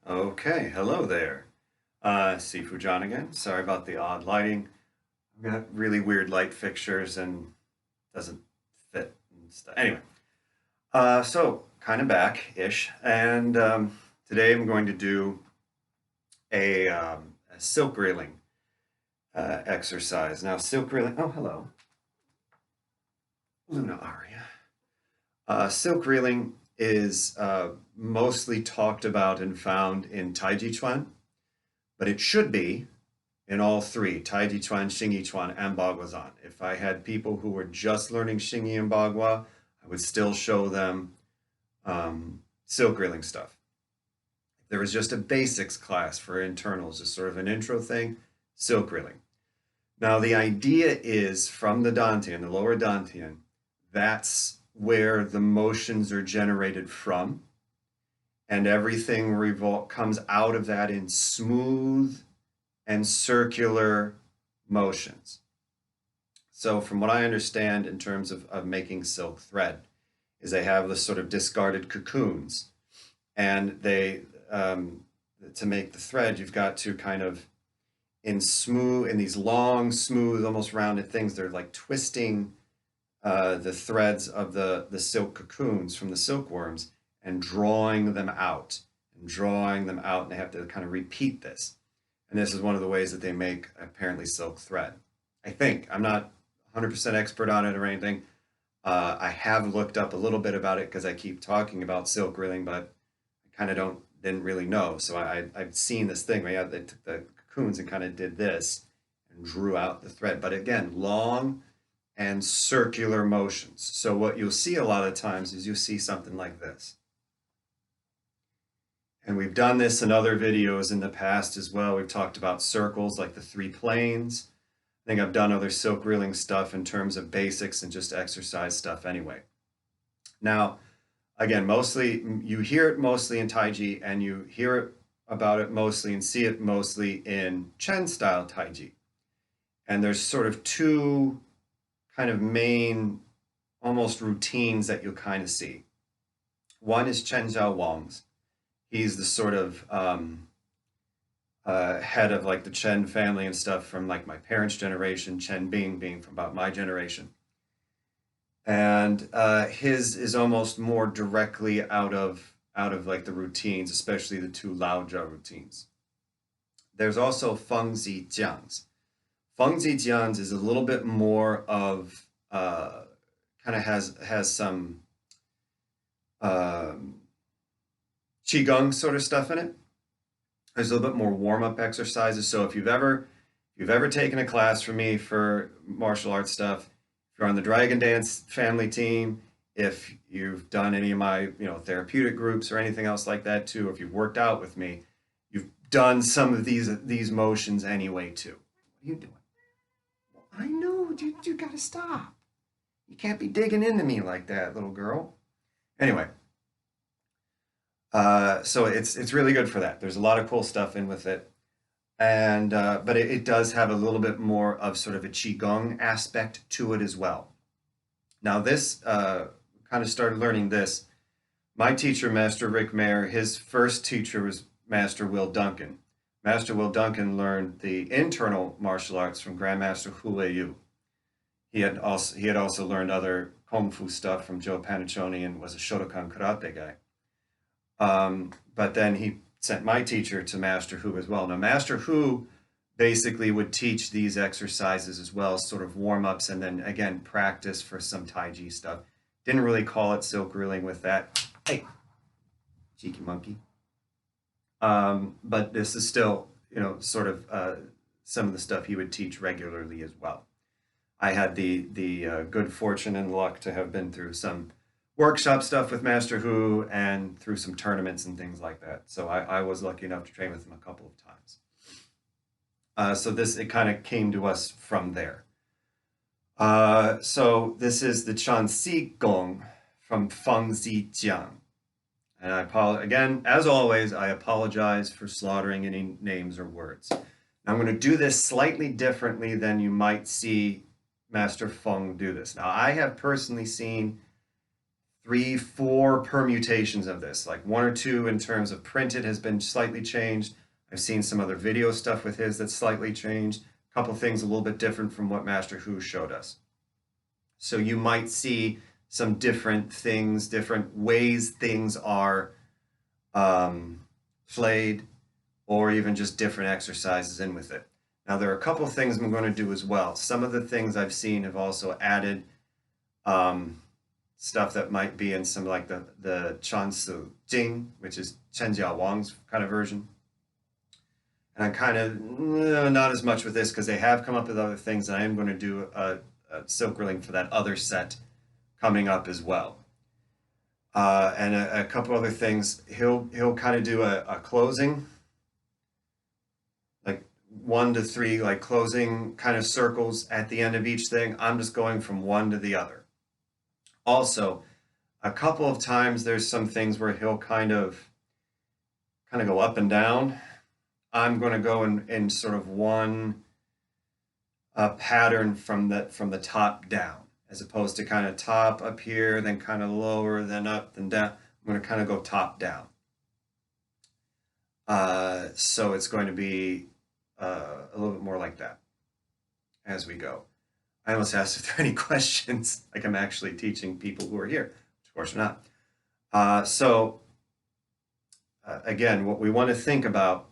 Okay, hello there. Sifu John again. Sorry about the odd lighting. I've got really weird light fixtures and doesn't fit and stuff. Anyway, so kind of back-ish, and today I'm going to do a silk reeling exercise. Now, silk reeling. Oh, hello, Luna Aria. Silk reeling is mostly talked about and found in Taiji Chuan, but it should be in all three, Taiji Chuan, Xingyi Chuan, and Baguazhang. If I had people who were just learning Xingyi and Bagua, I would still show them silk reeling stuff. If there was just a basics class for internals, just sort of an intro thing, silk reeling. Now, the idea is from the Dantian, the lower Dantian, that's where the motions are generated from, and everything comes out of that in smooth and circular motions. So from what I understand in terms of making silk thread, is they have this sort of discarded cocoons, and they to make the thread, you've got to kind of in these long, smooth, almost rounded things. They're like twisting the threads of the silk cocoons from the silkworms and drawing them out and they have to kind of repeat this. And this is one of the ways that they make apparently silk thread. I think. I'm not 100% expert on it or anything. I have looked up a little bit about it because I keep talking about silk reeling, but I kind of didn't really know. So I've seen this thing where they took the cocoons and kind of did this and drew out the thread. But again, long and circular motions. So what you'll see a lot of times is you'll see something like this. And we've done this in other videos in the past as well. We've talked about circles like the three planes. I think I've done other silk reeling stuff in terms of basics and just exercise stuff anyway. Now, again, mostly you hear it mostly in Taiji, and you hear about it mostly and see it mostly in Chen style Taiji. And there's sort of two kind of main almost routines that you'll kind of see. One is Chen Zhao Wang's. He's the sort of head of like the Chen family and stuff from like my parents' generation, Chen being from about my generation. And his is almost more directly out of like the routines, especially the two Laojia routines. There's also Feng Ziqiang's. Feng Ziqiang's is a little bit more of kind of has some Qigong sort of stuff in it. There's a little bit more warm-up exercises. So if you've ever taken a class from me for martial arts stuff, if you're on the Dragon Dance family team, if you've done any of my therapeutic groups or anything else like that too, or if you've worked out with me, you've done some of these motions anyway too. What are you doing? Well, I know, you gotta stop. You can't be digging into me like that, little girl. Anyway, so it's really good for that. There's a lot of cool stuff in with it, and but it does have a little bit more of sort of a qigong aspect to it as well. Now this kind of started learning this. My teacher, Master Rick Mayer, his first teacher was Master Will Duncan. Master Will Duncan learned the internal martial arts from Grandmaster Hu Yu. He had also learned other kung fu stuff from Joe Paniccioni and was a Shotokan karate guy. But then he sent my teacher to Master Hu as well. Now, Master Hu basically would teach these exercises as well, sort of warm-ups, and then again practice for some Taiji stuff. Didn't really call it silk reeling with that. Hey, cheeky monkey. But this is still, sort of some of the stuff he would teach regularly as well. I had the good fortune and luck to have been through some workshop stuff with Master Hu and through some tournaments and things like that. So I was lucky enough to train with him a couple of times. So it kind of came to us from there. So this is the Chanxi Gong from Feng Ziqiang. And again, as always, I apologize for slaughtering any names or words. Now, I'm going to do this slightly differently than you might see Master Feng do this. Now, I have personally seen 3, 4 permutations of this, like 1 or 2 in terms of printed has been slightly changed. I've seen some other video stuff with his that's slightly changed. A couple things a little bit different from what Master Hu showed us. So you might see some different things, different ways things are played, or even just different exercises in with it. Now, there are a couple things I'm going to do as well. Some of the things I've seen have also added stuff that might be in some like the Chansu Jing, which is Chen Jia Wang's kind of version. And I kind of, not as much with this because they have come up with other things, and I am going to do a silk grilling for that other set coming up as well. And a couple other things. He'll kind of do a closing, like 1 to 3, like closing kind of circles at the end of each thing. I'm just going from one to the other. Also, a couple of times there's some things where he'll kind of go up and down. I'm going to go in sort of one pattern from the top down, as opposed to kind of top up here, then kind of lower, then up, then down. I'm going to kind of go top down. So it's going to be a little bit more like that as we go. I almost asked if there are any questions, like I'm actually teaching people who are here. Of course not. Again, what we want to think about,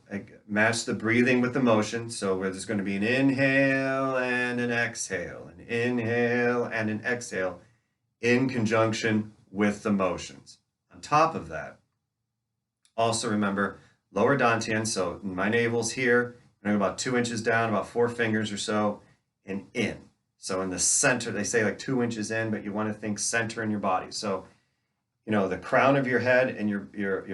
match the breathing with the motion. So where there's going to be an inhale and an exhale, an inhale and an exhale in conjunction with the motions. On top of that, also remember lower dantian. So my navel's here, I'm about 2 inches down, about 4 fingers or so, and in. So in the center, they say like 2 inches in, but you want to think center in your body. So, you know, the crown of your head and your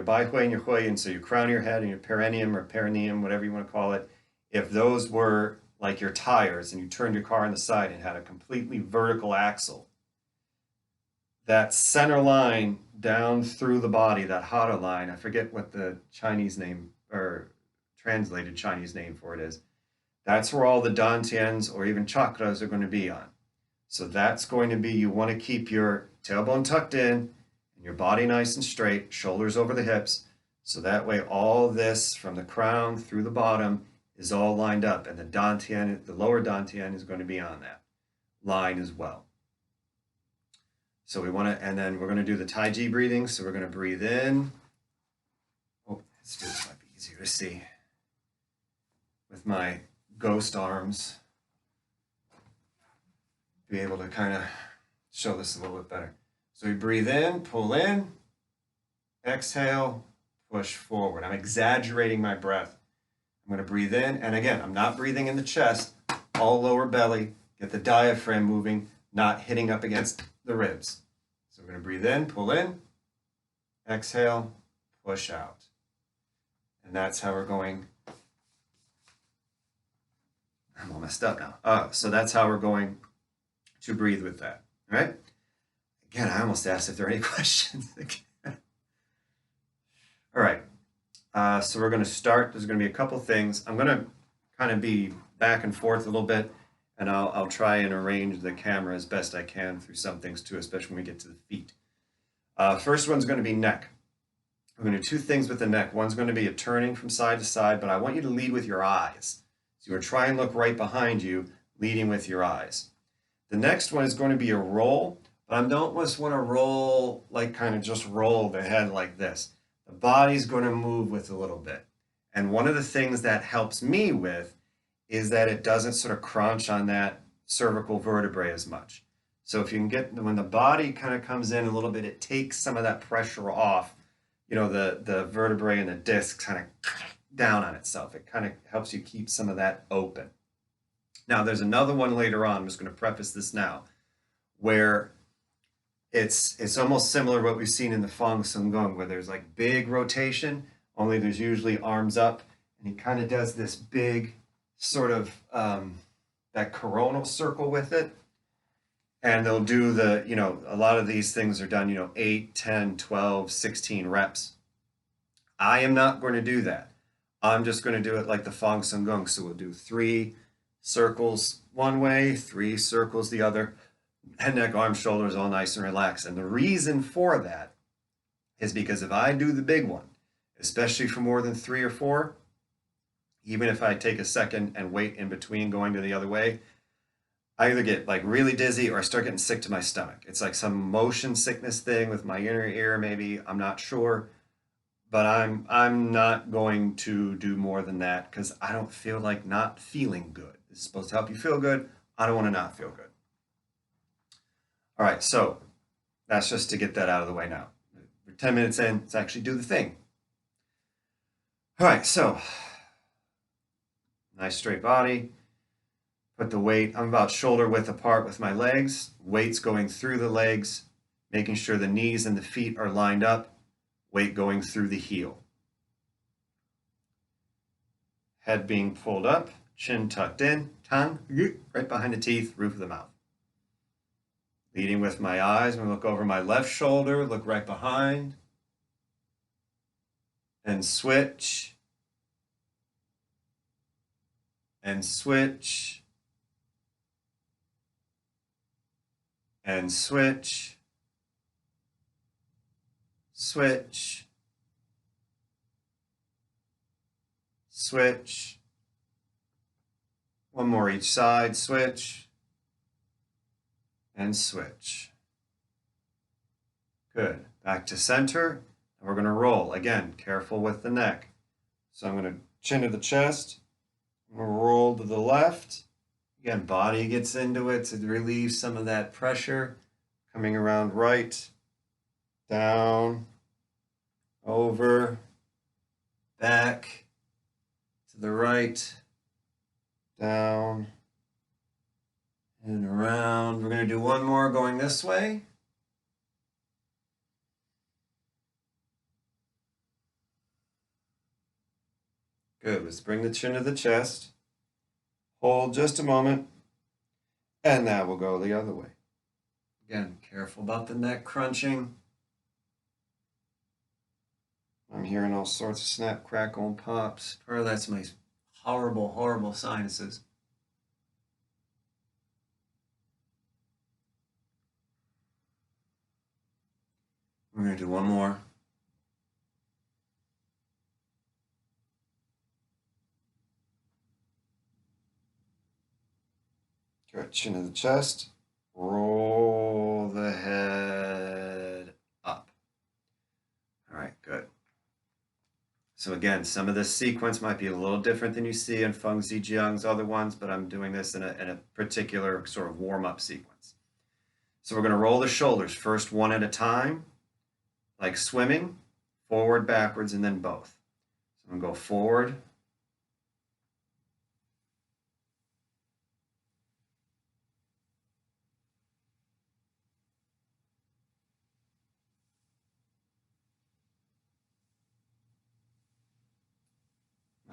bai hui and your hui, and so your crown of your head and your perineum or perineum, whatever you want to call it, if those were like your tires and you turned your car on the side and had a completely vertical axle, that center line down through the body, that hara line, I forget what the Chinese name or translated Chinese name for it is, that's where all the dantians or even chakras are going to be on. So that's going to be, you want to keep your tailbone tucked in, your body nice and straight, shoulders over the hips, so that way all this from the crown through the bottom is all lined up, and the dantian, the lower dantian, is going to be on that line as well. So we want to, and then we're going to do the Tai Chi breathing. So we're going to breathe in. Oh, this might be easier to see with my ghost arms. Be able to kind of show this a little bit better. So we breathe in, pull in, exhale, push forward. I'm exaggerating my breath. I'm going to breathe in, and again, I'm not breathing in the chest, all lower belly, get the diaphragm moving, not hitting up against the ribs. So we're going to breathe in, pull in, exhale, push out. And that's how we're going. I'm all messed up now. So that's how we're going to breathe with that. All right? Again, I almost asked if there are any questions. All right. So we're going to start. There's going to be a couple things. I'm going to kind of be back and forth a little bit, and I'll try and arrange the camera as best I can through some things too, especially when we get to the feet. First one's going to be neck. We're going to do 2 things with the neck. One's going to be a turning from side to side, but I want you to lead with your eyes. So you're try and look right behind you, leading with your eyes. The next one is going to be a roll, but I don't just want to roll, like kind of just roll the head like this. The body's going to move with a little bit. And one of the things that helps me with is that it doesn't sort of crunch on that cervical vertebrae as much. So if you can get, when the body kind of comes in a little bit, it takes some of that pressure off, you know, the vertebrae and the disc kind of down on itself. It kind of helps you keep some of that open. Now, there's another one later on, I'm just going to preface this now, where it's almost similar to what we've seen in the Feng Gong, where there's like big rotation, only there's usually arms up, and he kind of does this big sort of that coronal circle with it. And they'll do the, you know, a lot of these things are done, you know, 8, 10, 12, 16 reps. I am not going to do that. I'm just going to do it like the Feng Gong. So we'll do 3 circles one way, 3 circles the other. Head, neck, arms, shoulders, all nice and relaxed. And the reason for that is because if I do the big one, especially for more than 3 or 4, even if I take a second and wait in between going to the other way, I either get like really dizzy or I start getting sick to my stomach. It's like some motion sickness thing with my inner ear, maybe. I'm not sure. But I'm not going to do more than that because I don't feel like not feeling good. It's supposed to help you feel good. I don't want to not feel good. All right, so that's just to get that out of the way now. We're 10 minutes in, let's actually do the thing. All right, so nice straight body. Put the weight, I'm about shoulder width apart with my legs. Weight's going through the legs, making sure the knees and the feet are lined up. Weight going through the heel. Head being pulled up, chin tucked in, tongue right behind the teeth, roof of the mouth. Leading with my eyes, I'm going to look over my left shoulder, look right behind, and switch, and switch, and switch, switch, switch. One more each side, switch, and switch. Good. Back to center. And we're going to roll. Again, careful with the neck. So I'm going to chin to the chest. I'm going to roll to the left. Again, body gets into it to relieve some of that pressure. Coming around right, down, over, back, to the right, down, and around. We're going to do one more going this way. Good. Let's bring the chin to the chest. Hold just a moment. And now we'll go the other way. Again, careful about the neck crunching. I'm hearing all sorts of snap, crackle, and pops. Part of that's my horrible, horrible sinuses. We're going to do one more. Good. Chin to the chest. Roll the head up. All right, good. So again, some of this sequence might be a little different than you see in Feng Ziqiang's other ones, but I'm doing this in a particular sort of warm-up sequence. So we're going to roll the shoulders first one at a time, like swimming, forward, backwards, and then both. So I'm going to go forward,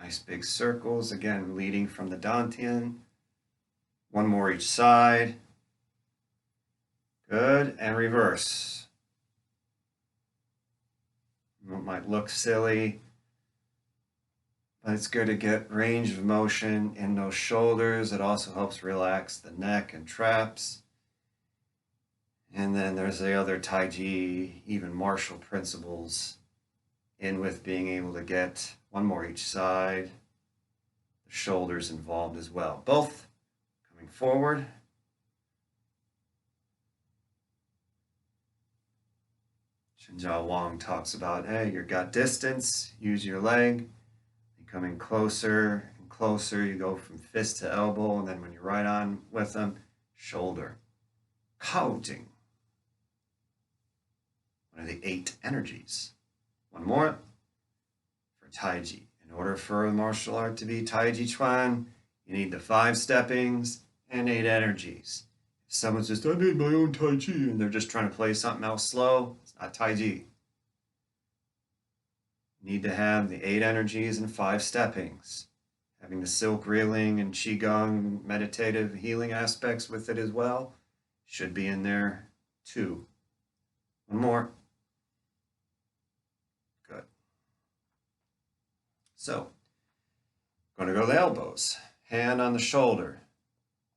nice big circles, again, leading from the Dantian. One more each side. Good, and reverse. It might look silly, but it's good to get range of motion in those shoulders. It also helps relax the neck and traps. And then there's the other Tai Chi, even martial principles in with being able to get one more each side. The shoulders involved as well. Both coming forward. Shinjao Wang talks about, hey, you've got distance, use your leg. You're coming closer and closer. You go from fist to elbow, and then when you're right on with them, shoulder. Counting. One of the 8 energies. One more for Tai Chi. In order for a martial art to be Tai Chi Chuan, you need the 5 steppings and 8 energies. If someone says, I made my own Tai Chi, and they're just trying to play something else slow, it's not Tai Chi. You need to have the 8 energies and 5 steppings. Having the silk reeling and Qigong meditative healing aspects with it as well should be in there too. One more. Good. So, going to go to the elbows. Hand on the shoulder.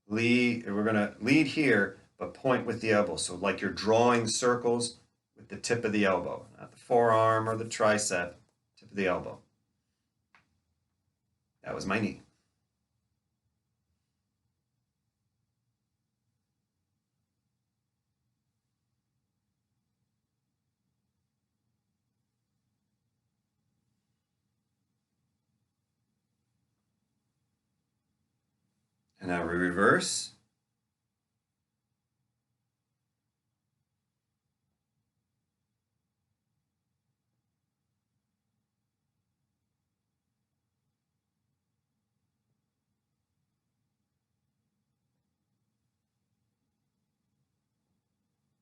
Lead, we're going to lead here, but point with the elbow. So like you're drawing circles with the tip of the elbow, not the forearm or the tricep, tip of the elbow. That was my knee. And now we reverse.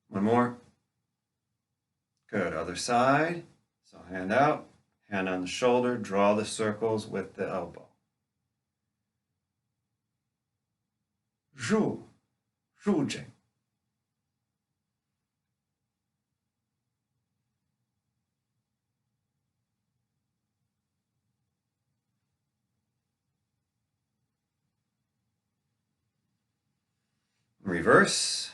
One more. Good. Other side. So hand out, hand on the shoulder, draw the circles with the elbow. Zhu, Zhujing. Reverse.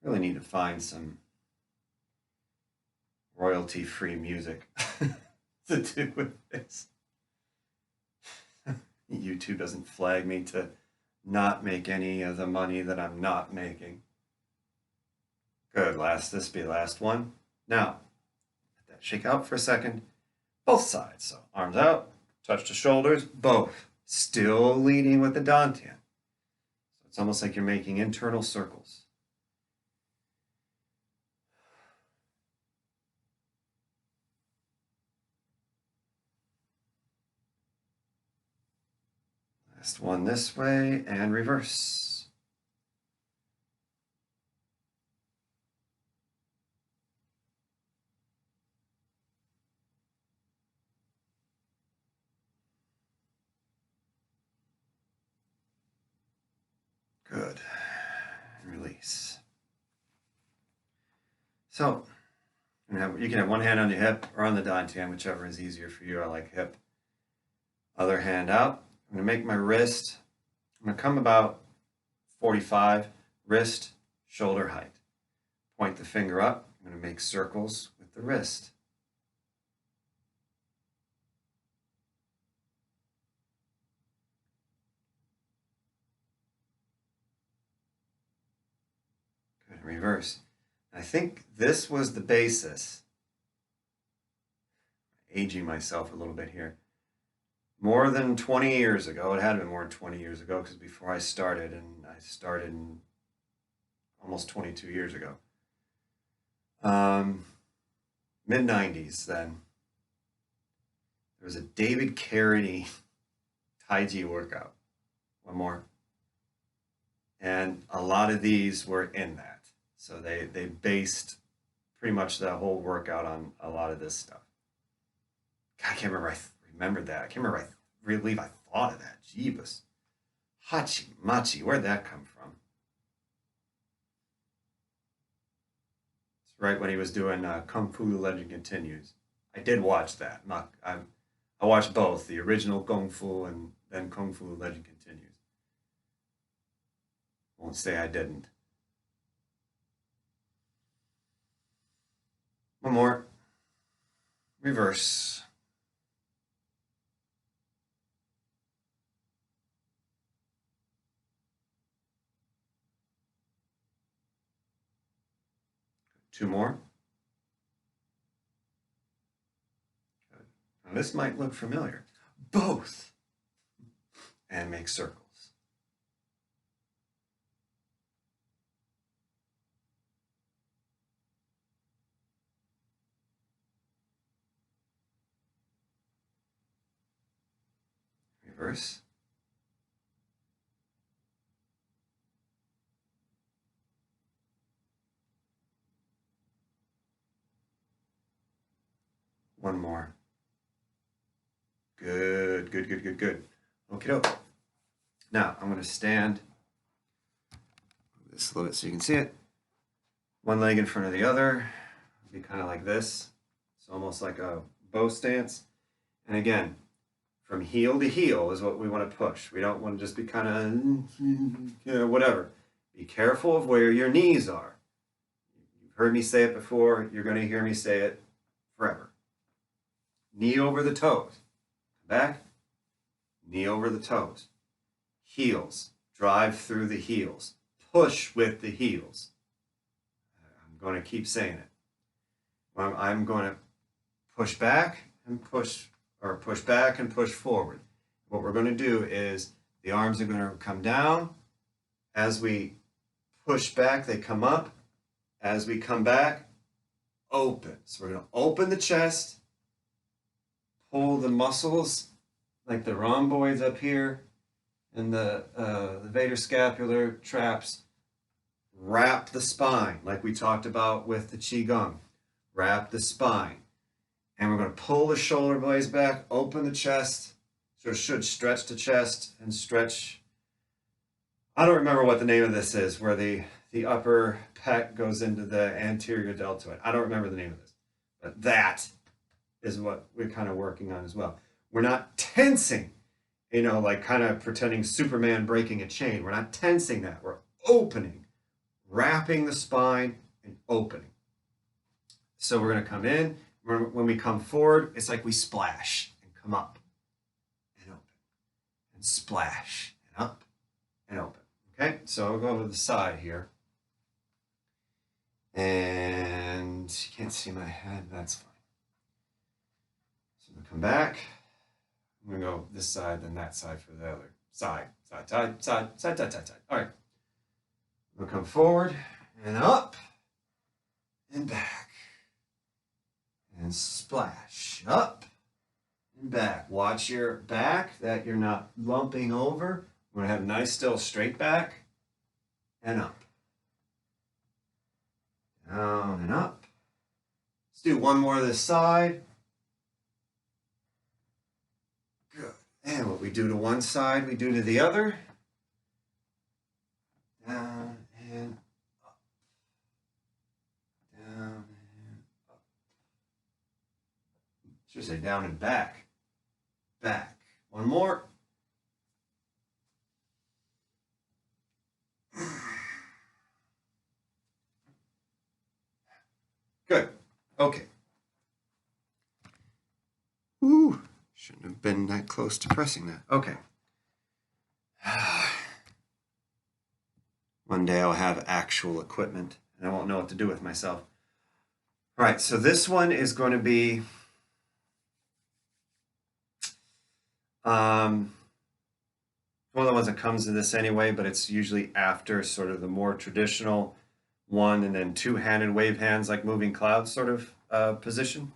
Really need to find some royalty-free music to do with this. YouTube doesn't flag me to not make any of the money that I'm not making. Good, this be the last one. Now, let that shake out for a second. Both sides, so arms out, touch the shoulders, both. Still leading with the dantian. So it's almost like you're making internal circles. Last one this way and reverse. Good. And release. So you can have one hand on your hip or on the dantian, whichever is easier for you. I like hip. Other hand out. I'm going to make my wrist. I'm going to come about 45, wrist, shoulder height. Point the finger up. I'm going to make circles with the wrist. Good. Reverse. I think this was the basis. Aging myself a little bit here. More than 20 years ago, it had been more than 20 years ago, because before I started, and I started almost 22 years ago. Mid-90s then. There was a David Carradine Tai Chi workout. One more. And a lot of these were in that. So they based pretty much the whole workout on a lot of this stuff. God, I can't remember. I remembered that. I can't remember. I really believe I thought of that. Jeebus. Hachi Machi. Where'd that come from? It's right when he was doing Kung Fu: The Legend Continues. I did watch that. I watched both, the original Kung Fu and then Kung Fu: The Legend Continues. Won't say I didn't. One more. Reverse. Two more. Good. Now this might look familiar. Both. And make circles. Reverse. One more. Good, good, good, good, good. Okie doke. Now I'm going to stand this a little bit so you can see it. One leg in front of the other. Be kind of like this. It's almost like a bow stance. And again, from heel to heel is what we want to push. We don't want to just be kind of, whatever. Be careful of where your knees are. You've heard me say it before. You're going to hear me say it forever. Knee over the toes. Back. Knee over the toes. Heels. Drive through the heels. Push with the heels. I'm going to keep saying it. I'm going to push back and push, or push back and push forward. What we're going to do is the arms are going to come down. As we push back, they come up. As we come back, open. So we're going to open the chest, pull the muscles like the rhomboids up here and the vaterscapular traps. Wrap the spine like we talked about with the Qigong. Wrap the spine. And we're going to pull the shoulder blades back, open the chest. So it should stretch the chest and stretch. I don't remember what the name of this is, where the upper pec goes into the anterior deltoid. I don't remember the name of this. But that is what we're kind of working on as well. We're not tensing, like kind of pretending Superman breaking a chain. We're not tensing that. We're opening, wrapping the spine and opening. So we're going to come in. When we come forward, it's like we splash and come up and open and splash and up and open. Okay, so we'll go to the side here. And you can't see my head, that's fine. So I'm going to come back. I'm going to go this side, then that side for the other side. Side. All right. We'll come forward and up and back. And splash up and back. Watch your back, that you're not lumping over. We're going to have nice, still straight back and up. Down and up. Let's do one more this side. Good. And what we do to one side, we do to the other. Down and up. Down. Should say down and back. Back. One more. Good. Okay. Ooh, shouldn't have been that close to pressing that. Okay. One day I'll have actual equipment and I won't know what to do with myself. All right, so this one is going to be one of the ones that comes to this anyway, but it's usually after sort of the more traditional one and then two-handed wave hands, like moving clouds sort of position.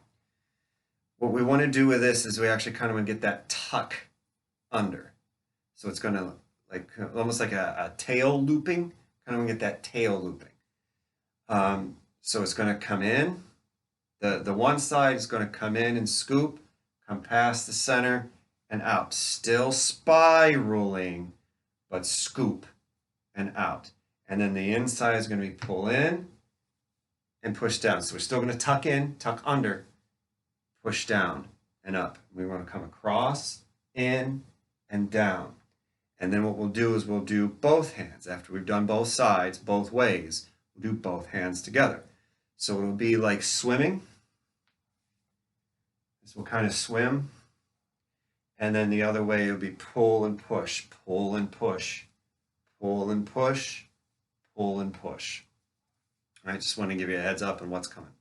What we want to do with this is we actually kind of want to get that tuck under. So it's going to like almost like a tail looping, kind of want to get that tail looping. So it's going to come in. The one side is going to come in and scoop, come past the center, and out, still spiraling, but scoop and out. And then the inside is going to be pull in and push down. So we're still going to tuck in, tuck under, push down and up. We want to come across, in, and down. And then what we'll do is we'll do both hands. After we've done both sides, both ways, we'll do both hands together. So it'll be like swimming. This will kind of swim. And then the other way, it'll be pull and push, pull and push, pull and push, pull and push. All right, just want to give you a heads up on what's coming.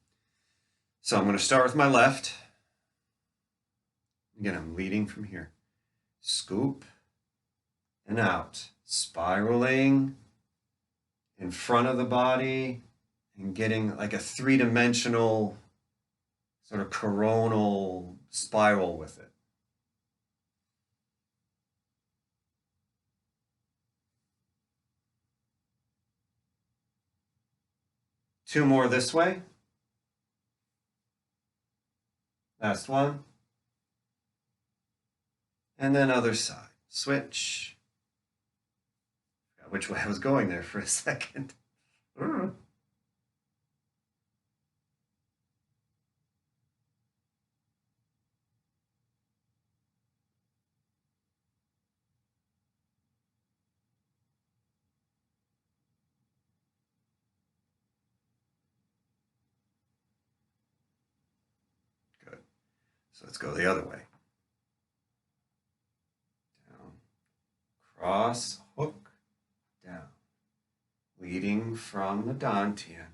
So I'm going to start with my left. Again, I'm leading from here. Scoop and out, spiraling in front of the body and getting like a three-dimensional sort of coronal spiral with it. Two more this way. Last one. And then other side. Switch. Forgot which way I was going there for a second. So let's go the other way. Down, cross, hook, down. Leading from the Dantian.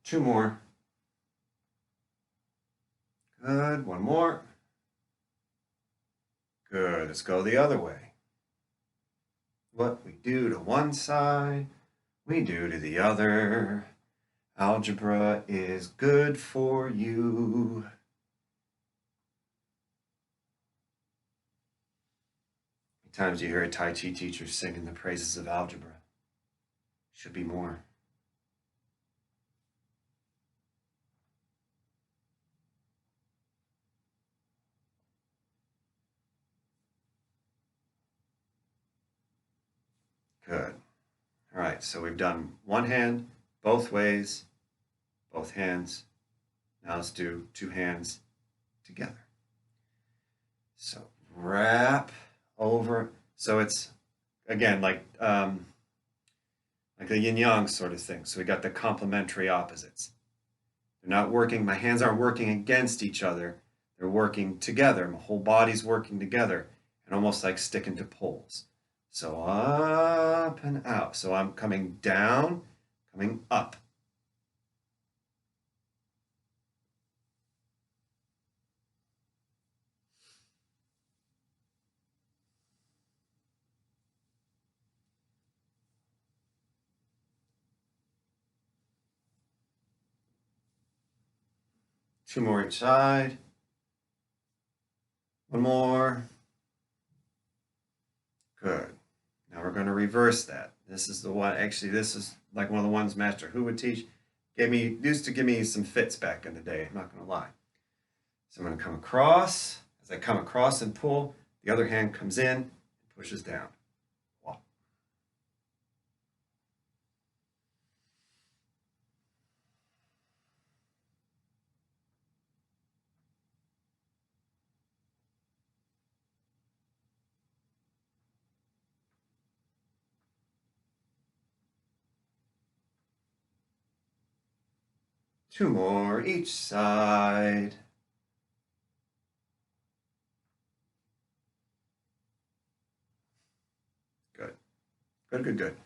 Two more. Good. One more. Good. Let's go the other way. What we do to one side, we do to the other. Algebra is good for you. How many times do you hear a Tai Chi teacher singing the praises of algebra? Should be more. Good. All right, so we've done one hand, both ways, both hands. Now let's do two hands together. So wrap over. So it's, again, like a yin-yang sort of thing. So we got the complementary opposites. They're not working, my hands aren't working against each other. They're working together. My whole body's working together, and almost like sticking to poles. So up and out. So I'm coming down, coming up. Two more each side. One more. Good. Now we're going to reverse that. This is the one, actually, this is like one of the ones Master Hu would teach. Used to give me some fits back in the day, I'm not going to lie. So I'm going to come across. As I come across and pull, the other hand comes in and pushes down. Wow. Two more each side. Good. Good, good, good.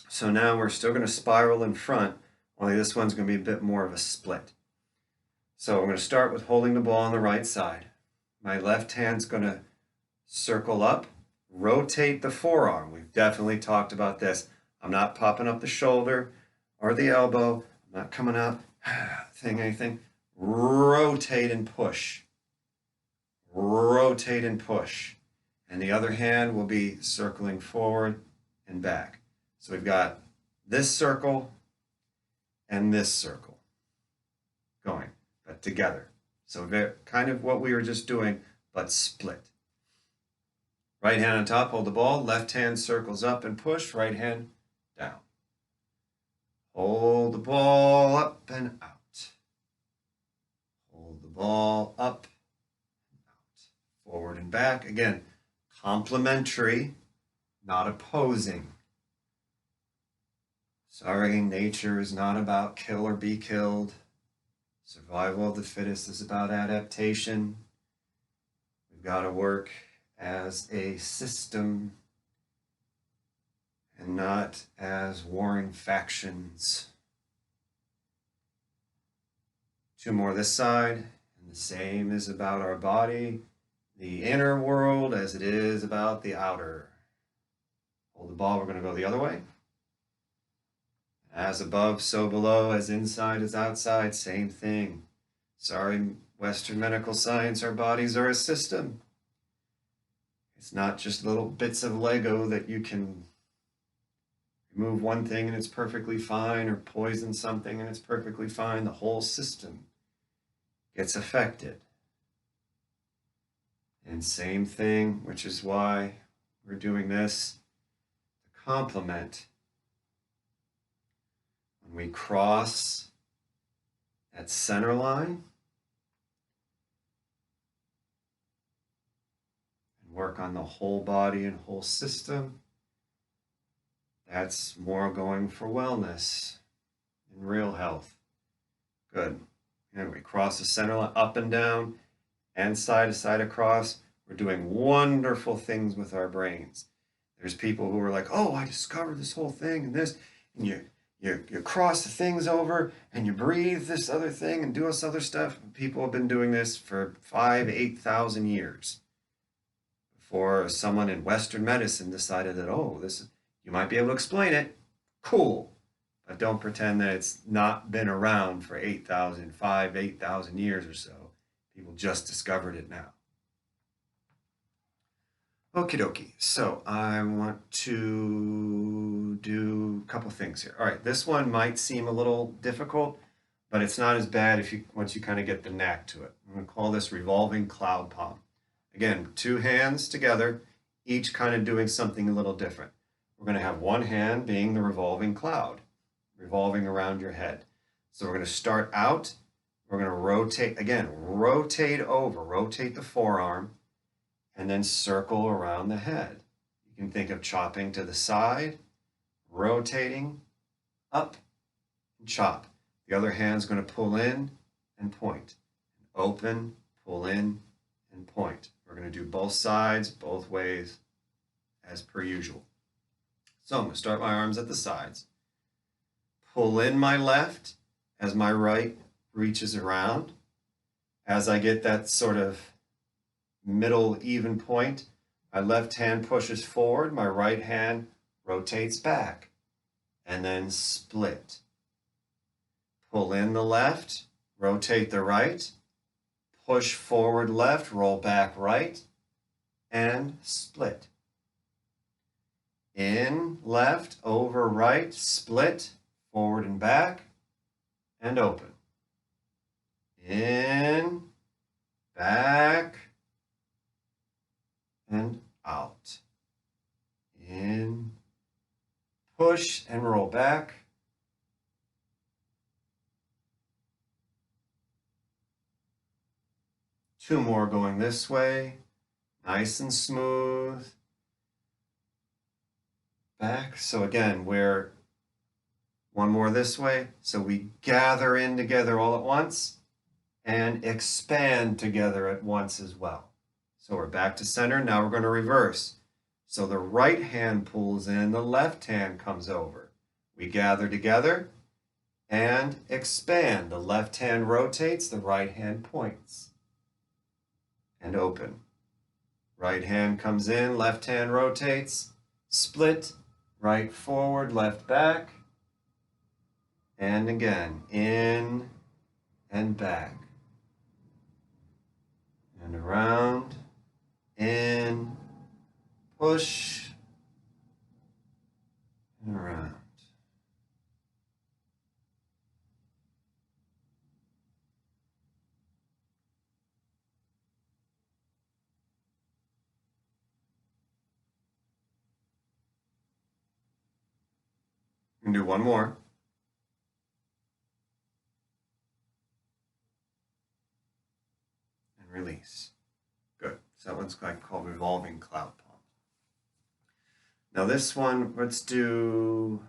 So now we're still going to spiral in front, only this one's going to be a bit more of a split. So I'm going to start with holding the ball on the right side. My left hand's going to circle up, rotate the forearm. We've definitely talked about this. I'm not popping up the shoulder or the elbow. I'm not coming up, anything. Rotate and push. Rotate and push. And the other hand will be circling forward and back. So we've got this circle and this circle going, but together. So kind of what we were just doing, but split. Right hand on top, hold the ball. Left hand circles up and push. Right hand down. Hold the ball up and out. Hold the ball up and out. Forward and back. Again, complementary, not opposing. Sorry, nature is not about kill or be killed. Survival of the fittest is about adaptation. We've got to work as a system and not as warring factions. Two more this side, and the same is about our body, the inner world, as it is about the outer. Hold the ball, we're going to go the other way. As above, so below, as inside as outside, same thing. Sorry, Western medical science, our bodies are a system. It's not just little bits of Lego that you can remove one thing and it's perfectly fine, or poison something and it's perfectly fine. The whole system gets affected. And same thing, which is why we're doing this, to complement And we cross that center line and work on the whole body and whole system. That's more going for wellness and real health. Good. And we cross the center line up and down and side to side across. We're doing wonderful things with our brains. There's people who are like, oh, I discovered this whole thing and this, and you cross the things over and you breathe this other thing and do this other stuff. People have been doing this for 8,000 years before someone in Western medicine decided that, oh, this you might be able to explain it. Cool. But don't pretend that it's not been around for 8,000 years or so. People just discovered it now. Okie dokie. So I want to do a couple things here. All right, this one might seem a little difficult, but it's not as bad once you kind of get the knack to it. I'm going to call this revolving cloud palm. Again, two hands together, each kind of doing something a little different. We're going to have one hand being the revolving cloud, revolving around your head. So we're going to start out, we're going to rotate, again, rotate over, rotate the forearm, and then circle around the head. You can think of chopping to the side, rotating, up, and chop. The other hand's going to pull in and point. Open, pull in, and point. We're going to do both sides, both ways, as per usual. So I'm going to start my arms at the sides. Pull in my left as my right reaches around. As I get that sort of middle even point, my left hand pushes forward, my right hand rotates back, and then split. Pull in the left, rotate the right, push forward left, roll back right, and split. In, left, over, right, split, forward and back, and open. In, back, and out. In, push and roll back. Two more going this way, nice and smooth. Back. So again, we're one more this way. So we gather in together all at once and expand together at once as well. So we're back to center. Now we're going to reverse. So the right hand pulls in, the left hand comes over. We gather together and expand. The left hand rotates, the right hand points. And open. Right hand comes in, left hand rotates, split, right forward, left back, and again, in and back, and around, in, push, and around. We can do one more. And release. Good. So that one's called revolving cloud palm. Now this one, let's do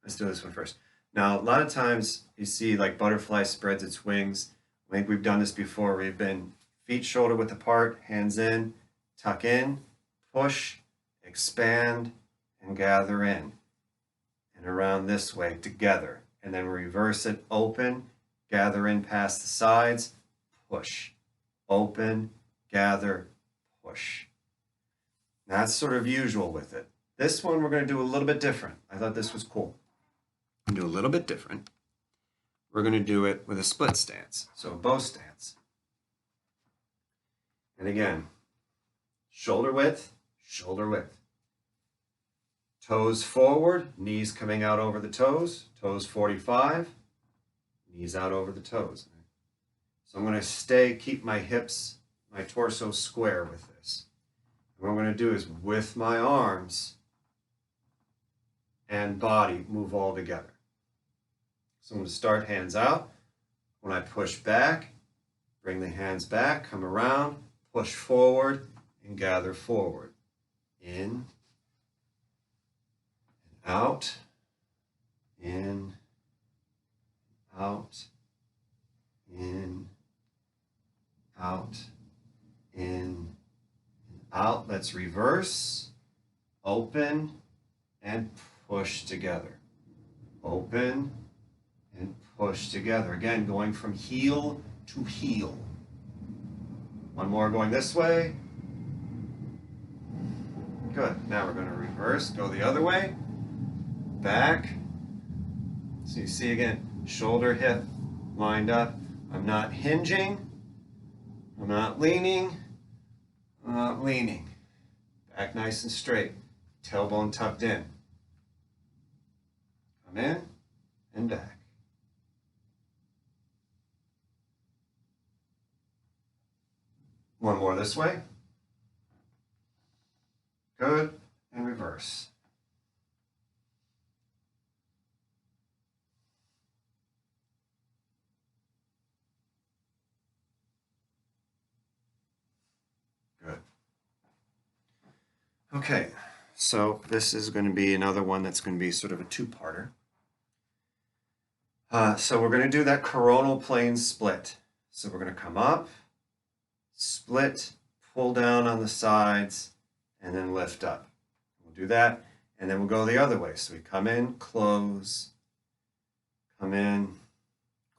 this one first. Now, a lot of times you see like butterfly spreads its wings. I think we've done this before. We've been feet shoulder width apart, hands in, tuck in, push, expand, and gather in. And around this way together. And then reverse it, open, gather in past the sides, push. Open, gather, push. That's sort of usual with it. This one we're going to do a little bit different. I thought this was cool. Do a little bit different. We're going to do it with a split stance. So a bow stance. And again, shoulder width, shoulder width. Toes forward, knees coming out over the toes, toes 45, knees out over the toes. So I'm going to keep my hips, my torso square with this. And what I'm going to do is with my arms and and body move all together. So I'm going to start hands out. When I push back, bring the hands back, come around, push forward, and gather forward. In, and out, in, out, in, out, in, out. Let's reverse, open, and push together. Open and push together. Again, going from heel to heel. One more going this way. Good. Now we're going to reverse, go the other way. Back. So you see again, shoulder, hip lined up. I'm not hinging. I'm not leaning. I'm not leaning. Back nice and straight. Tailbone tucked in. Come in and back. One more this way. Good. And reverse. Good. Okay, so this is going to be another one that's going to be sort of a two-parter. So we're going to do that coronal plane split. So we're going to come up, split, pull down on the sides, and then lift up. We'll do that, and then we'll go the other way. So we come in, close, come in,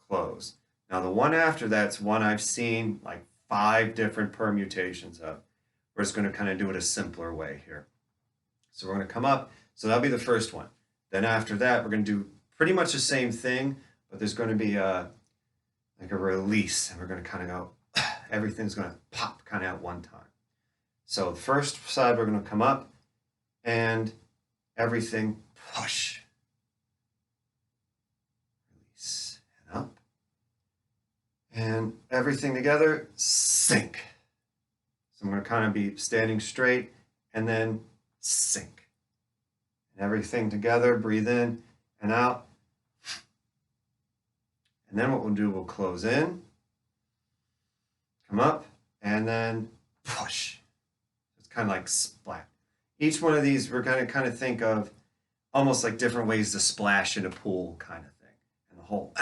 close. Now the one after that's one I've seen like 5 different permutations of. We're just going to kind of do it a simpler way here. So we're going to come up. So that'll be the first one. Then after that, we're going to do pretty much the same thing, but there's going to be like a release, and we're going to kind of go, everything's going to pop kind of at one time. So the first side, we're going to come up, and everything push. Release, and up. And everything together, sink. So I'm going to kind of be standing straight, and then sink. And everything together, breathe in and out. And then what we'll do, we'll close in, come up, and then push. It's kind of like splat. Each one of these, we're going to kind of think of almost like different ways to splash in a pool kind of thing. And the whole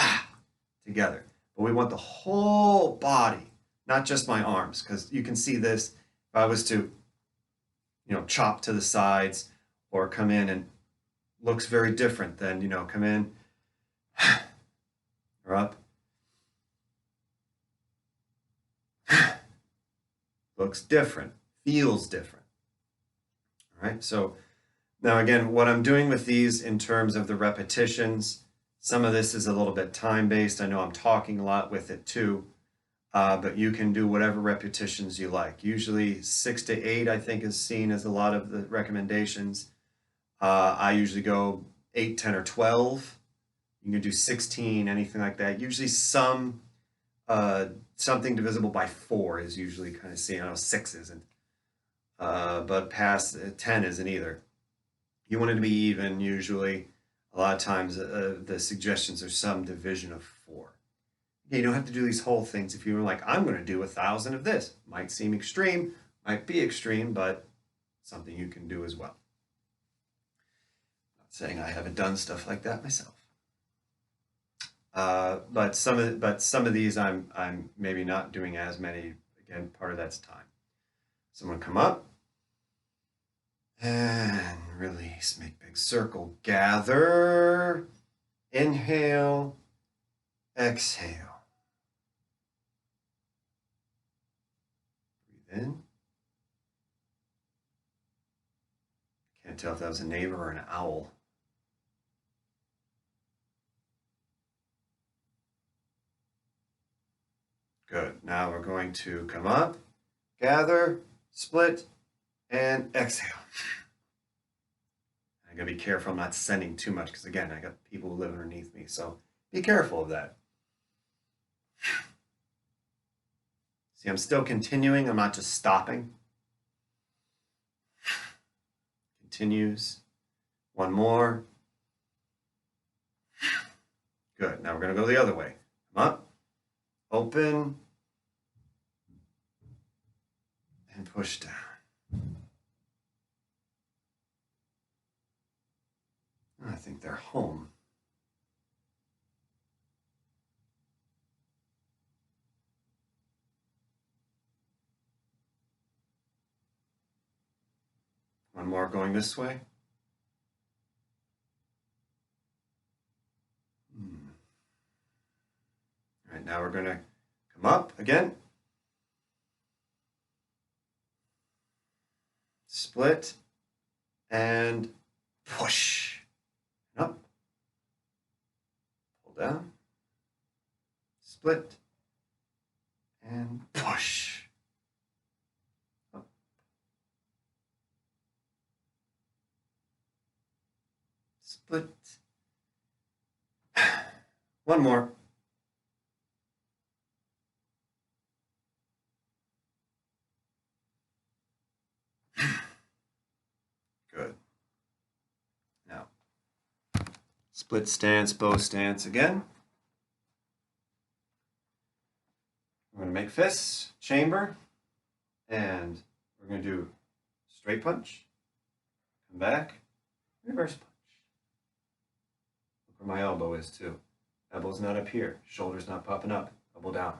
together. But we want the whole body, not just my arms, because you can see this. If I was to, chop to the sides or come in, and looks very different than, come in or up. Looks different, feels different. All right, so now again, what I'm doing with these in terms of the repetitions, some of this is a little bit time-based. I know I'm talking a lot with it too, but you can do whatever repetitions you like. Usually 6 to 8, I think, is seen as a lot of the recommendations. I usually go 8, 10, or 12. You can do 16, anything like that. Usually something divisible by 4 is usually kind of seen. I know 6 isn't, but past 10 isn't either. You want it to be even, usually. A lot of times the suggestions are some division of 4. You don't have to do these whole things. If you were like, I'm going to do 1,000 of this. Might seem extreme, might be extreme, but something you can do as well. Not saying I haven't done stuff like that myself. But some of these I'm maybe not doing as many. Again, part of that's time. So I'm going to come up and release. Make big circle. Gather. Inhale. Exhale. Breathe in. Can't tell if that was a neighbor or an owl. Good. Now we're going to come up, gather, split, and exhale. I gotta be careful I'm not sending too much, because again, I got people who live underneath me, so be careful of that. See, I'm still continuing. I'm not just stopping. Continues. One more. Good. Now we're going to go the other way. Come up, open, and push down. I think they're home. One more going this way. All right, now we're going to come up again. Split and push. Up. Pull down. Split and push. Up. Split. One more. Good. Now, split stance, bow stance again. We're going to make fists, chamber, and we're going to do straight punch, come back, reverse punch. Look where my elbow is too. Elbow's not up here, shoulder's not popping up, elbow down.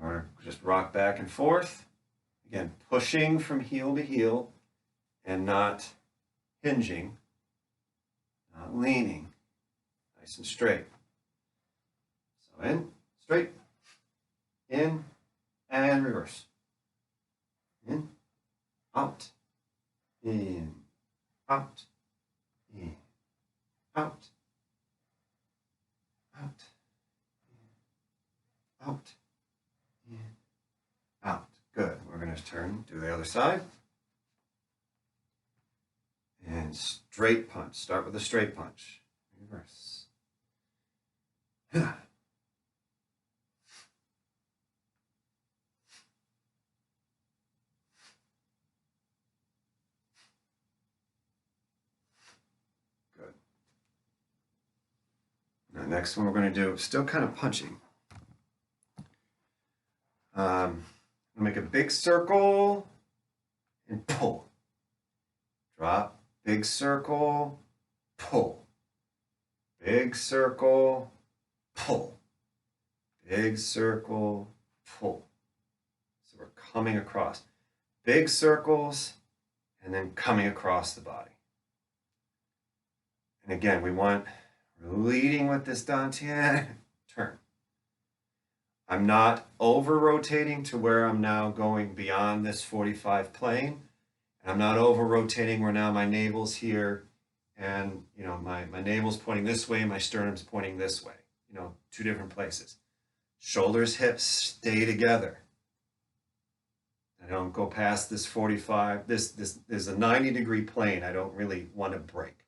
Or just rock back and forth. Again, pushing from heel to heel and not hinging, not leaning, nice and straight. So in, straight, in, and reverse. In, out, in, out, in, out, out, in, out, in, out. Good. We're going to turn, do the other side. And straight punch. Start with a straight punch. Reverse. Good. Now, next one we're going to do, still kind of punching. Make a big circle and pull. Drop. Big circle, pull. Big circle, pull. Big circle, pull. So we're coming across. Big circles and then coming across the body. And again, we're leading with this dantian. Turn. I'm not over rotating to where I'm now going beyond this 45 plane. And I'm not over rotating where now my navel's here and, you know, my navel's pointing this way and my sternum's pointing this way, you know, two different places. Shoulders, hips stay together. I don't go past this 45. This is a 90-degree plane. I don't really want to break.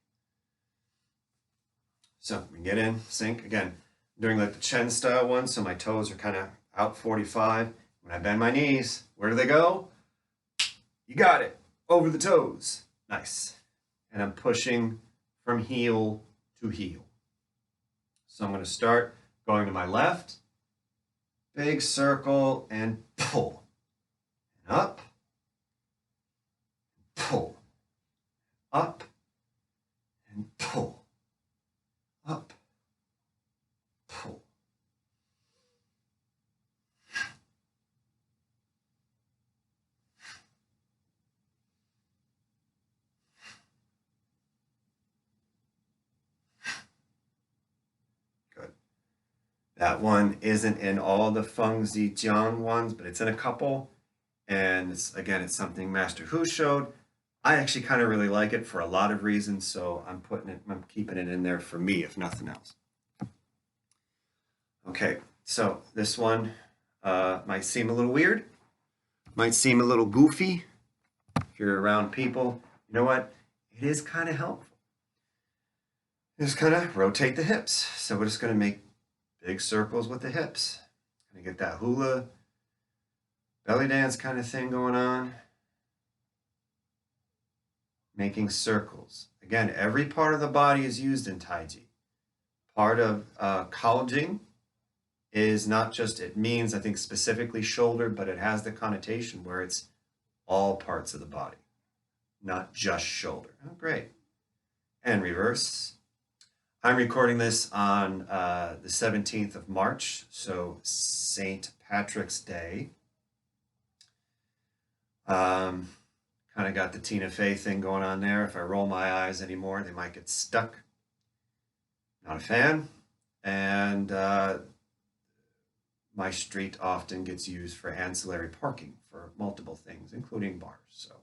So we get in, sink. Again, I'm doing like the Chen style one, so my toes are kind of out 45. When I bend my knees, where do they go? You got it. Over the toes. Nice. And I'm pushing from heel to heel. So I'm going to start going to my left. Big circle and pull. And up. Pull. Up. And pull. Up. Pull. That one isn't in all the Feng Ziqiang ones, but it's in a couple. And it's something Master Hu showed. I actually kind of really like it for a lot of reasons, so I'm keeping it in there for me, if nothing else. Okay, so this one might seem a little weird, might seem a little goofy if you're around people. You know what? It is kind of helpful. Just kind of rotate the hips. So we're just going to make big circles with the hips. Gonna get that hula belly dance kind of thing going on. Making circles. Again, every part of the body is used in Taiji. Part of Kaojing is not just, it means, I think, specifically shoulder, but it has the connotation where it's all parts of the body, not just shoulder. Oh, great. And reverse. I'm recording this on the 17th of March, so St. Patrick's Day. Kind of got the Tina Fey thing going on there. If I roll my eyes anymore, they might get stuck. Not a fan. And my street often gets used for ancillary parking for multiple things, including bars. So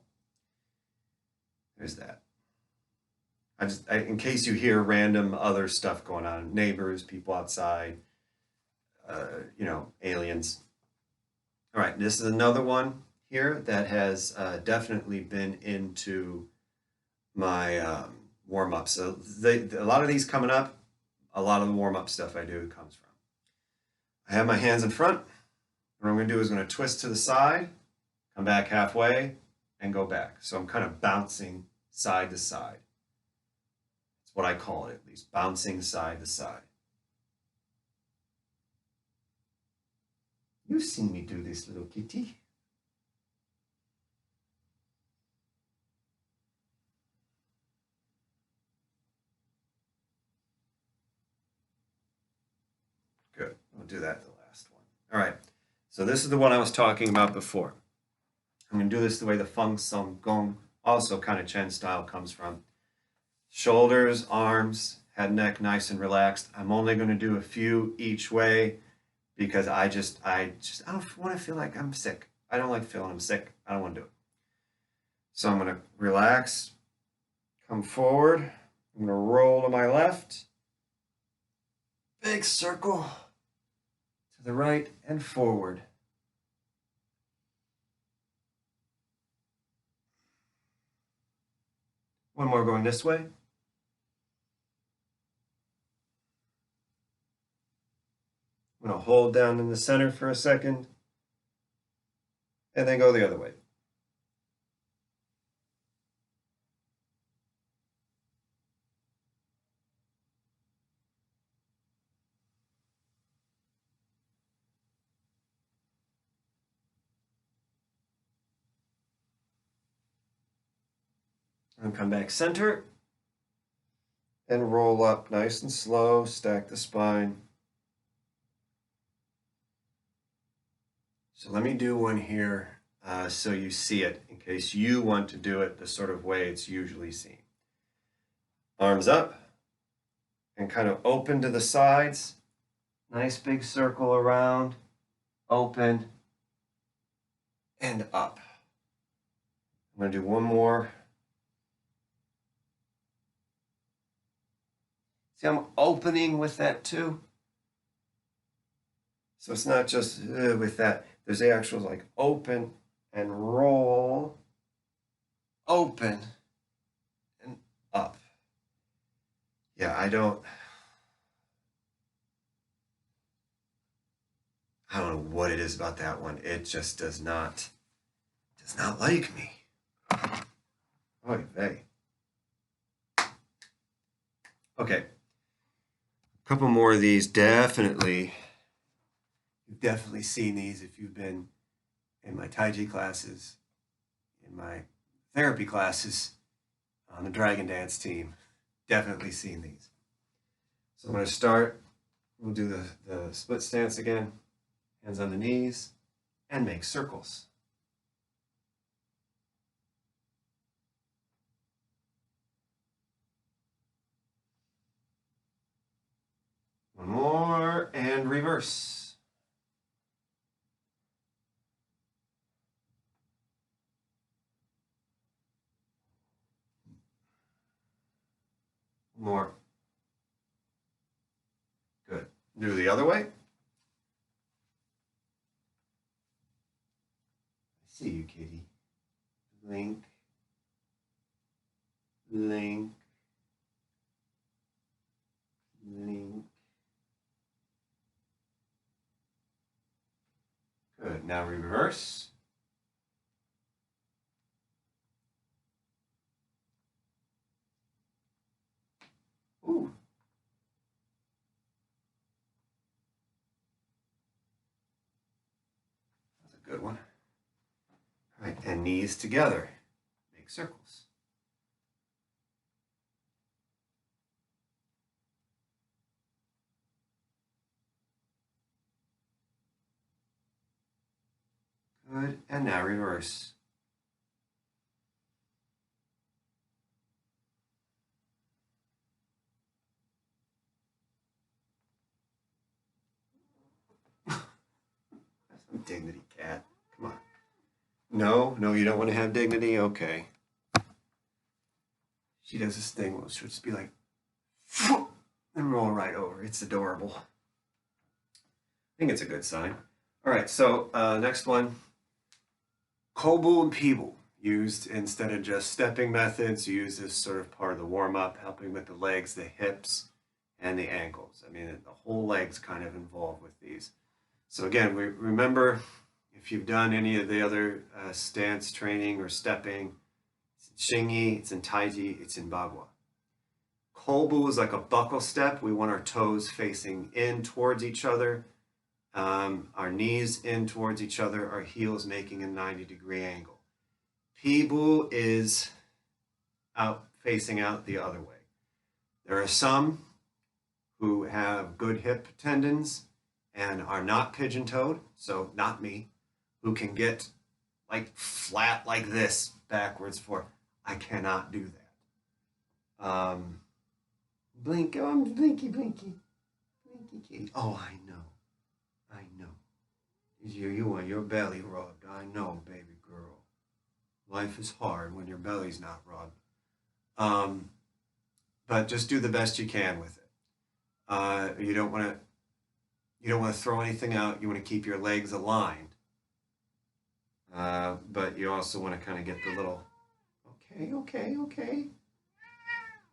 there's that. In case you hear random other stuff going on, neighbors, people outside, aliens. All right, this is another one here that has definitely been into my warm-ups. So a lot of these coming up, a lot of the warm-up stuff I do comes from. I have my hands in front. What I'm going to do is I'm going to twist to the side, come back halfway, and go back. So I'm kind of bouncing side to side. That's what I call it, at least, bouncing side to side. You've seen me do this, little kitty. Good. We'll do that the last one. All right. So this is the one I was talking about before. I'm going to do this the way the Feng, Gong, also kind of Chen style, comes from. Shoulders, arms, head, neck, nice and relaxed. I'm only going to do a few each way because I don't want to feel like I'm sick. I don't like feeling I'm sick. I don't want to do it. So I'm going to relax, come forward. I'm going to roll to my left. Big circle to the right and forward. One more going this way. I'm going to hold down in the center for a second and then go the other way. And come back center and roll up nice and slow, stack the spine. So let me do one here so you see it in case you want to do it the sort of way it's usually seen. Arms up and kind of open to the sides. Nice big circle around, open, and up. I'm going to do one more. See, I'm opening with that too. So it's not just with that. There's the actual like open and roll, open and up. Yeah, I don't know what it is about that one. It just does not like me. Oy vey. Okay. A couple more of these, definitely. You've definitely seen these if you've been in my Taiji classes, in my therapy classes, on the Dragon Dance team. Definitely seen these. So I'm going to start. We'll do the split stance again. Hands on the knees and make circles. One more and reverse. More. Good. Do the other way. I see you, kitty. Link. Link. Link. Good. Now reverse. Good one. All right, and knees together. Make circles. Good, and now reverse. Have some dignity, cat. Come on. No, you don't want to have dignity? Okay. She does this thing where she'll just be like, and roll right over. It's adorable. I think it's a good sign. All right, so next one. Kobu and Peeble, used instead of just stepping methods, used as sort of part of the warm-up, helping with the legs, the hips, and the ankles. I mean, the whole leg's kind of involved with these. So again, remember, if you've done any of the other stance training or stepping, it's in Xingyi, it's in Taiji, it's in Bagua. Kobu is like a buckle step. We want our toes facing in towards each other, our knees in towards each other, our heels making a 90-degree angle. Peeble is facing out the other way. There are some who have good hip tendons and are not pigeon-toed, so not me, who can get like flat like this backwards for. I cannot do that. Blink, oh, I'm blinky, blinky, blinky kitty. Oh, I know. You want your belly rubbed. I know, baby girl. Life is hard when your belly's not rubbed. But just do the best you can with it. You don't want to throw anything out. You want to keep your legs aligned. But you also want to kind of get the little, okay.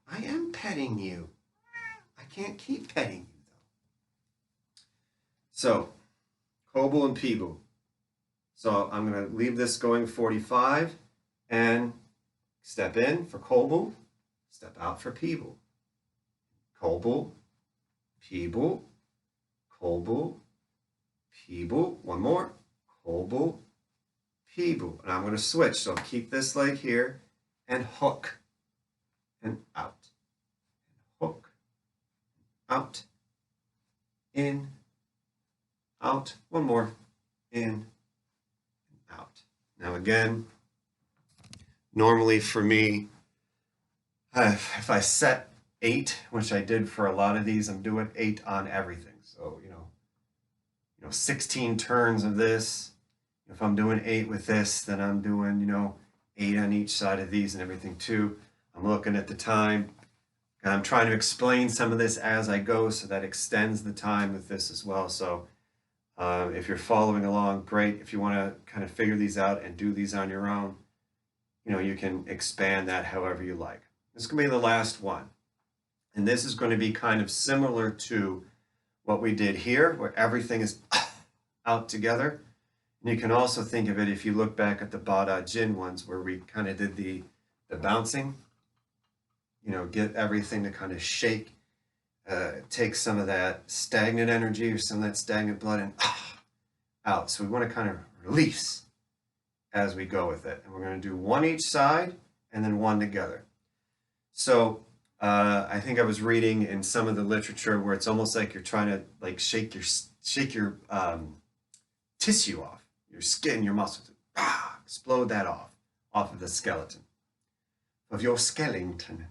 I am petting you. I can't keep petting you, though. So, Kobu and Peeble. So I'm going to leave this going 45 and step in for Kobu, step out for Peeble. Kobu, Peeble, Kobu, Peeble. One more. Kobu, Peeble. And I'm going to switch. So keep this leg here and hook and out. Hook, out, in, out. One more. In, out. Now again, normally for me, if I set 8, which I did for a lot of these, I'm doing 8 on everything. So, 16 turns of this. If I'm doing 8 with this, then I'm doing, 8 on each side of these and everything too. I'm looking at the time. And I'm trying to explain some of this as I go, so that extends the time with this as well. So if you're following along, great. If you want to kind of figure these out and do these on your own, you can expand that however you like. This is going to be the last one. And this is going to be kind of similar to what we did here, where everything is out together. And you can also think of it, if you look back at the Bada Jin ones, where we kind of did the bouncing, get everything to kind of shake, take some of that stagnant energy or some of that stagnant blood and out. So we want to kind of release as we go with it. And we're going to do one each side and then one together. So I think I was reading in some of the literature where it's almost like you're trying to like shake your tissue off, your skin, your muscles, explode that off of the skeleton, of your skeleton.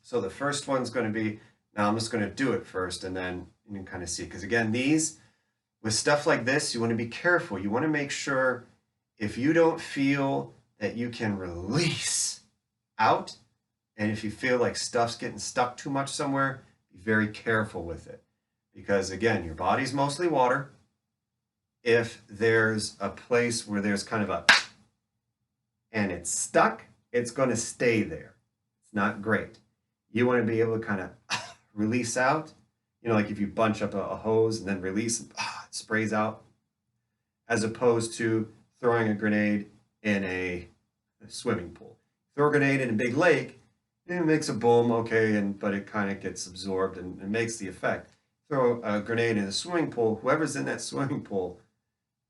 So the first one's going to be, now I'm just going to do it first and then you can kind of see, because again, these, with stuff like this, you want to be careful. You want to make sure if you don't feel that you can release out, and if you feel like stuff's getting stuck too much somewhere, be very careful with it. Because again, your body's mostly water. If there's a place where there's kind of a, and it's stuck, it's going to stay there. It's not great. You want to be able to kind of release out, like if you bunch up a hose and then release, it sprays out, as opposed to throwing a grenade in a swimming pool. Throw a grenade in a big lake, it makes a boom, okay, but it kind of gets absorbed and makes the effect. Throw a grenade in a swimming pool, whoever's in that swimming pool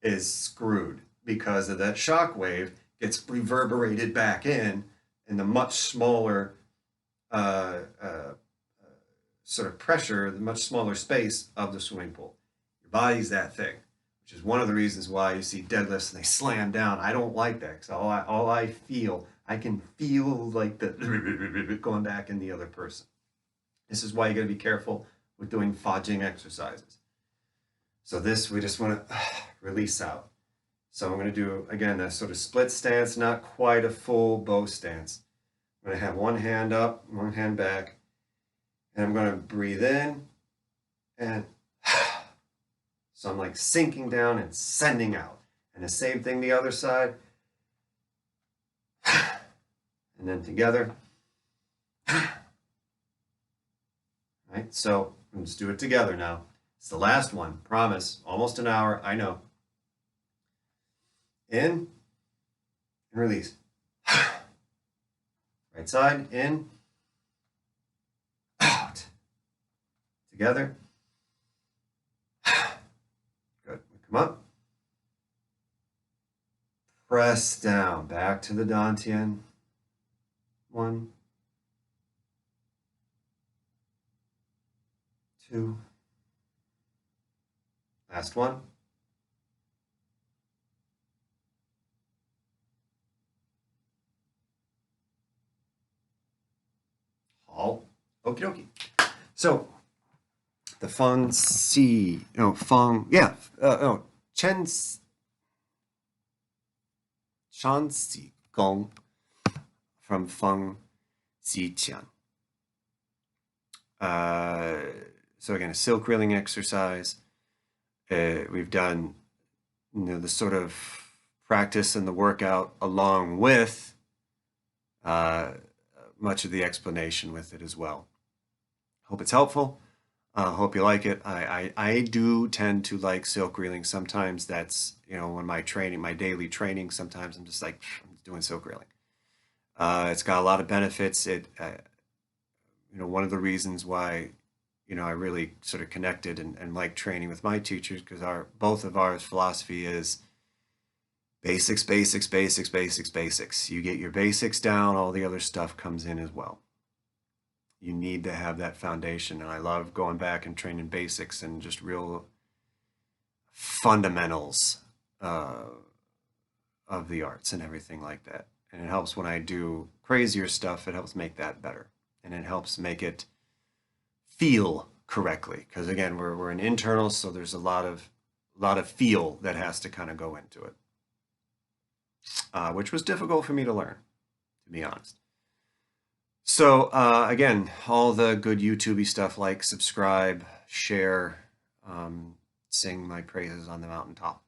is screwed because of that shock wave gets reverberated back in the much smaller uh, uh, sort of pressure, the much smaller space of the swimming pool. Your body's that thing, which is one of the reasons why you see deadlifts and they slam down. I don't like that because all I feel, I can feel like the going back in the other person. This is why you got to be careful with doing fudging exercises. So this, we just want to release out. So I'm going to do, again, a sort of split stance, not quite a full bow stance. I'm going to have one hand up, one hand back, and I'm going to breathe in and so I'm like sinking down and sending out. And the same thing the other side. And then together. Right? So let's do it together now. It's the last one, promise. Almost an hour, I know. In and release. Right side, in, out. Together. Good. Come up. Press down. Back to the Dantian. 1, 2. Last one. All. Okie dokie. So, the Feng, Shanxi Gong from Feng Ziqiang. So again, a silk reeling exercise. We've done, the sort of practice and the workout along with much of the explanation with it as well. Hope it's helpful. Hope you like it. I do tend to like silk reeling. Sometimes that's, when my daily training, sometimes I'm just like, I'm doing silk reeling. It's got a lot of benefits. One of the reasons why, I really sort of connected and like training with my teachers, because both of ours philosophy is basics, basics, basics, basics, basics. You get your basics down, all the other stuff comes in as well. You need to have that foundation. And I love going back and training basics and just real fundamentals of the arts and everything like that. And it helps when I do crazier stuff, it helps make that better. And it helps make it feel correctly. Because again, we're an internal, so there's a lot of feel that has to kind of go into it. Which was difficult for me to learn, to be honest. So again, all the good YouTube-y stuff, like, subscribe, share, sing my praises on the mountaintops.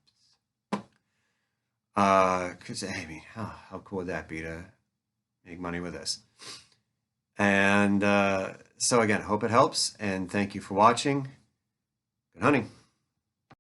Because, how cool would that be to make money with this? And so again, hope it helps, and thank you for watching. Good hunting.